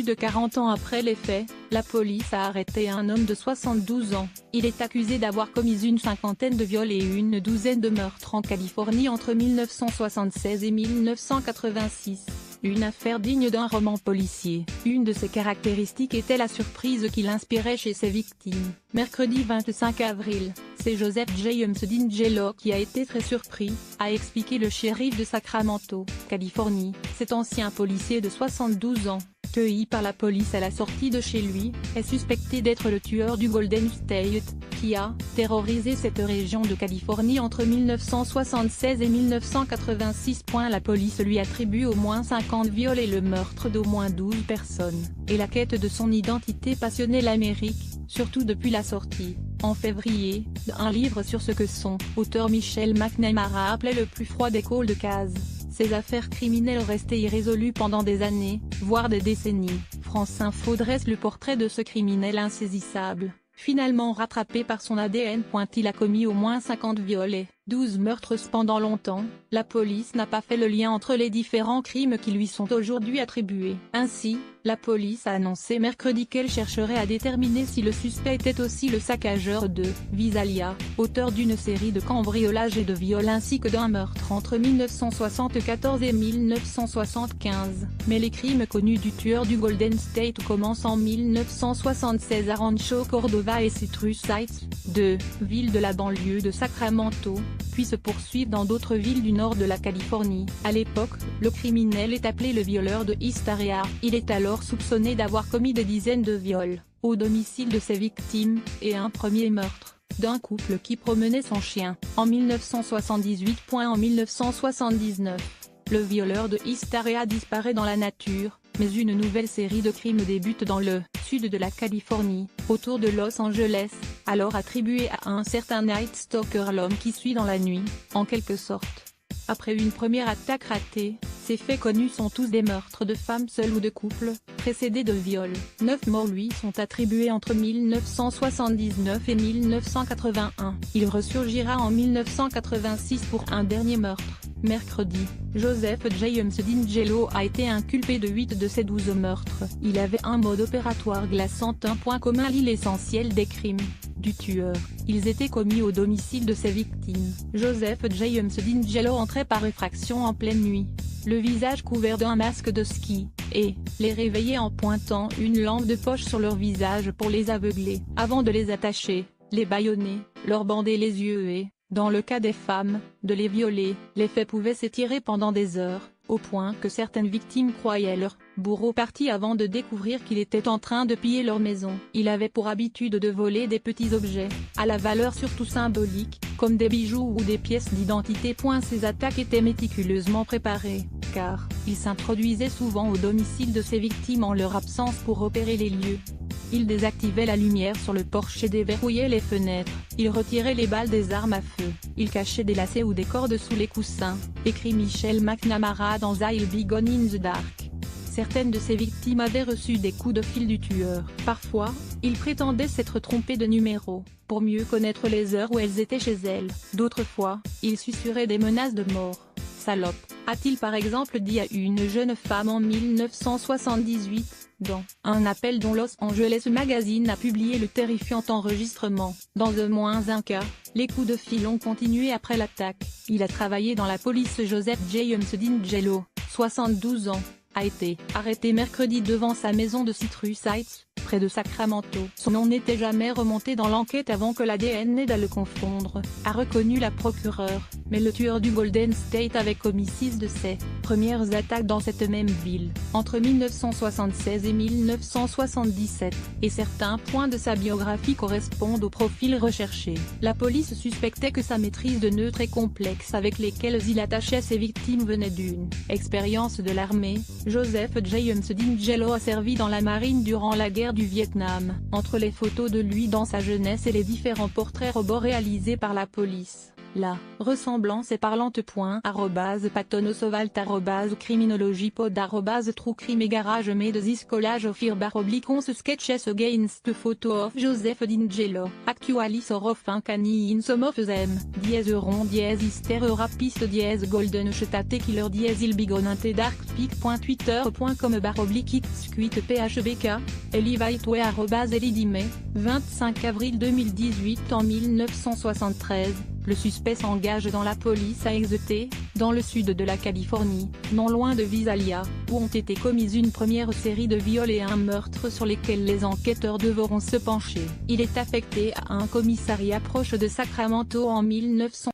Plus de 40 ans après les faits, la police a arrêté un homme de 72 ans. Il est accusé d'avoir commis une cinquantaine de viols et une douzaine de meurtres en Californie entre 1976 et 1986. Une affaire digne d'un roman policier. Une de ses caractéristiques était la surprise qu'il inspirait chez ses victimes. Mercredi 25 avril, c'est Joseph James DiNgelo qui a été très surpris, a expliqué le shérif de Sacramento, Californie. Cet ancien policier de 72 ans, cueilli par la police à la sortie de chez lui, est suspecté d'être le tueur du Golden State, qui a terrorisé cette région de Californie entre 1976 et 1986. La police lui attribue au moins 50 viols et le meurtre d'au moins 12 personnes, et la quête de son identité passionnait l'Amérique, surtout depuis la sortie, en février, d'un livre sur ce que son auteur Michelle McNamara appelait le plus froid des cold cases. Ces affaires criminelles restaient irrésolues pendant des années, voire des décennies. France Info dresse le portrait de ce criminel insaisissable. Finalement rattrapé par son ADN. Il a commis au moins 50 viols et 12 meurtres. Pendant longtemps, la police n'a pas fait le lien entre les différents crimes qui lui sont aujourd'hui attribués. Ainsi, la police a annoncé mercredi qu'elle chercherait à déterminer si le suspect était aussi le saccageur de Visalia, auteur d'une série de cambriolages et de viols ainsi que d'un meurtre entre 1974 et 1975. Mais les crimes connus du tueur du Golden State commencent en 1976 à Rancho Cordova et Citrus Heights, deux villes de la banlieue de Sacramento, puis se poursuivent dans d'autres villes du nord de la Californie. À l'époque, le criminel est appelé le violeur de East Area. Il est alors soupçonné d'avoir commis des dizaines de viols, au domicile de ses victimes, et un premier meurtre, d'un couple qui promenait son chien, en 1978. En 1979, le violeur de East Area disparaît dans la nature, mais une nouvelle série de crimes débute dans le sud de la Californie, autour de Los Angeles, alors attribué à un certain Night Stalker, l'homme qui suit dans la nuit, en quelque sorte. Après une première attaque ratée, ces faits connus sont tous des meurtres de femmes seules ou de couples, précédés de viols. 9 morts lui sont attribués entre 1979 et 1981. Il ressurgira en 1986 pour un dernier meurtre. Mercredi, Joseph James DiNgelo a été inculpé de 8 de ces 12 meurtres. Il avait un mode opératoire glaçant. Un point commun lie l'essentiel des crimes du tueur. Ils étaient commis au domicile de ses victimes. Joseph James DiNgelo entrait par effraction en pleine nuit, le visage couvert d'un masque de ski, et les réveillait en pointant une lampe de poche sur leur visage pour les aveugler. Avant de les attacher, les bâillonner, leur bander les yeux et, dans le cas des femmes, de les violer. Les faits pouvaient s'étirer pendant des heures, au point que certaines victimes croyaient leur bourreau parti avant de découvrir qu'il était en train de piller leur maison. Il avait pour habitude de voler des petits objets, à la valeur surtout symbolique, comme des bijoux ou des pièces d'identité. Ces attaques étaient méticuleusement préparées, car il s'introduisait souvent au domicile de ses victimes en leur absence pour repérer les lieux. Il désactivait la lumière sur le porche et déverrouillait les fenêtres. Il retirait les balles des armes à feu. Il cachait des lacets ou des cordes sous les coussins, écrit Michelle McNamara dans I'll Be Gone in the Dark. Certaines de ses victimes avaient reçu des coups de fil du tueur. Parfois, il prétendait s'être trompé de numéro, pour mieux connaître les heures où elles étaient chez elles. D'autres fois, il susurrait des menaces de mort. Salope, a-t-il par exemple dit à une jeune femme en 1978, dans un appel dont Los Angeles Magazine a publié le terrifiant enregistrement. Dans au moins un cas, les coups de fil ont continué après l'attaque. Il a travaillé dans la police. Joseph James DiNgelo, 72 ans, a été arrêté mercredi devant sa maison de Citrus Heights, près de Sacramento. Son nom n'était jamais remonté dans l'enquête avant que l'ADN n'aide à le confondre, a reconnu la procureure, mais le tueur du Golden State avait commis 6 de ses premières attaques dans cette même ville, entre 1976 et 1977, et certains points de sa biographie correspondent au profil recherché. La police suspectait que sa maîtrise de nœuds très complexes avec lesquels il attachait ses victimes venait d'une expérience de l'armée. Joseph James DiNgelo a servi dans la marine durant la guerre du Vietnam. Entre les photos de lui dans sa jeunesse et les différents portraits robots réalisés par la police, La ressemblance est parlante. @patonosovalt @criminologiepod @truecrime garage made this collage of _ sketches against photo of Joseph D'Ingelo, actually of cani in some of them, _ Easter rapiste golden state killer ilbigonante darkpeak.twitter.com /xquit phbk, elivightway @elidime, 25 avril 2018. En 1973, le suspect s'engage dans la police à Exeter, dans le sud de la Californie, non loin de Visalia, où ont été commises une première série de viols et un meurtre sur lesquels les enquêteurs devront se pencher. Il est affecté à un commissariat proche de Sacramento en 1900.